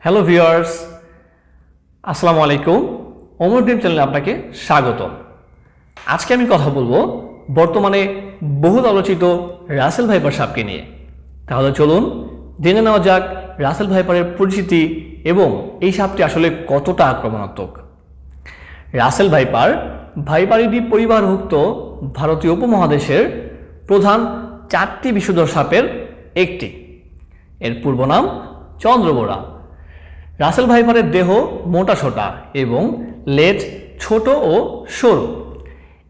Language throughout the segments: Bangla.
হ্যালো ভিউয়ার্স, আসসালামু আলাইকুম। ওমর ড্রিম চ্যানেলে আপনাকে স্বাগতম। আজকে আমি কথা বলবো বর্তমানে বহুল আলোচিত রাসেল ভাইপার সাপকে নিয়ে। তাহলে চলুন জেনে নেওয়া যাক রাসেল ভাইপারের পরিচিতি এবং এই সাপটি আসলে কতটা আক্রমণাত্মক। রাসেল ভাইপার ভাইপারিডি পরিবারভুক্ত ভারতীয় উপমহাদেশের প্রধান 4টি বিষধর সাপের একটি। এর পূর্ব নাম চন্দ্রবোরা। রাসেল ভাইপারের দেহ মোটাসোটা এবং লেজ ছোট ও সরু।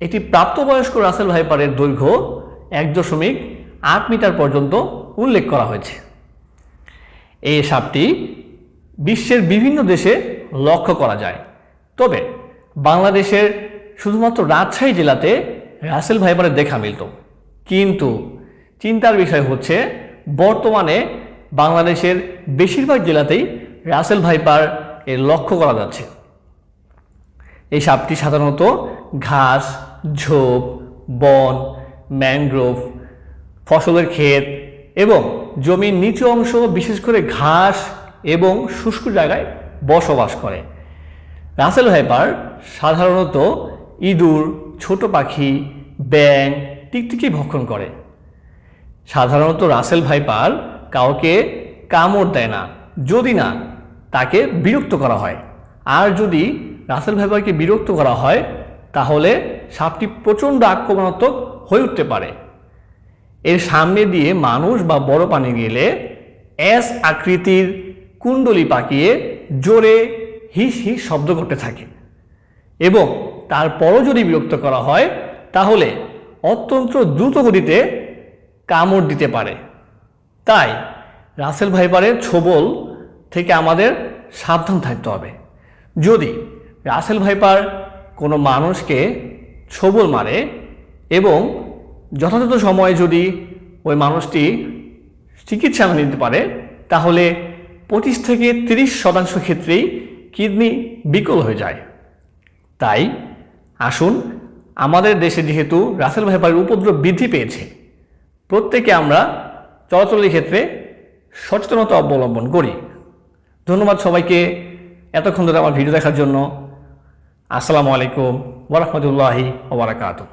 একটি প্রাপ্তবয়স্ক রাসেল ভাইপারের দৈর্ঘ্য 1.8 মিটার পর্যন্ত উল্লেখ করা হয়েছে। এই সাপটি বিশ্বের বিভিন্ন দেশে লক্ষ্য করা যায়, তবে বাংলাদেশের শুধুমাত্র রাজশাহী জেলাতে রাসেল ভাইপারের দেখা মিলত। কিন্তু চিন্তার বিষয় হচ্ছে বর্তমানে বাংলাদেশের বেশিরভাগ জেলাতেই রাসেল ভাইপার এর লক্ষ্য করা যাচ্ছে। এই সাপটি সাধারণত ঘাস, ঝোপ, বন, ম্যানগ্রোভ, ফসলের ক্ষেত এবং জমির নিচু অংশ, বিশেষ করে ঘাস এবং শুষ্ক জায়গায় বসবাস করে। রাসেল ভাইপার সাধারণত ইঁদুর, ছোট পাখি, ব্যাঙ, টিকটিকি ভক্ষণ করে। সাধারণত রাসেল ভাইপার কাউকে কামড় দেয় না, যদি না তাকে বিরক্ত করা হয়। আর যদি রাসেল ভাইপারকে বিরক্ত করা হয় তাহলে সাপটি প্রচণ্ড আক্রমণাত্মক হয়ে উঠতে পারে। এর সামনে দিয়ে মানুষ বা বড় প্রাণী গেলে এস আকৃতির কুণ্ডলি পাকিয়ে জোরে হিস হিস শব্দ করতে থাকে এবং তারপরও যদি বিরক্ত করা হয় তাহলে অত্যন্ত দ্রুত গতিতে কামড় দিতে পারে। তাই রাসেল ভাইপারের ছোবল থেকে আমাদের সাবধান থাকতে হবে। যদি রাসেল ভাইপার কোনো মানুষকে ছোবল মারে এবং যথাযথ সময়ে যদি ওই মানুষটি চিকিৎসা না নিতে পারে তাহলে 25 থেকে 30% ক্ষেত্রেই কিডনি বিকল হয়ে যায়। তাই আসুন, আমাদের দেশে যেহেতু রাসেল ভাইপারের উপদ্রব বৃদ্ধি পেয়েছে, প্রত্যেকে আমরা চলাচলের ক্ষেত্রে সচেতনতা অবলম্বন করি। ধন্যবাদ সবাইকে এতক্ষণ ধরে আমার ভিডিও দেখার জন্য। আসসালামু আলাইকুম ওয়া রাহমাতুল্লাহি ওয়া বারাকাতুহু।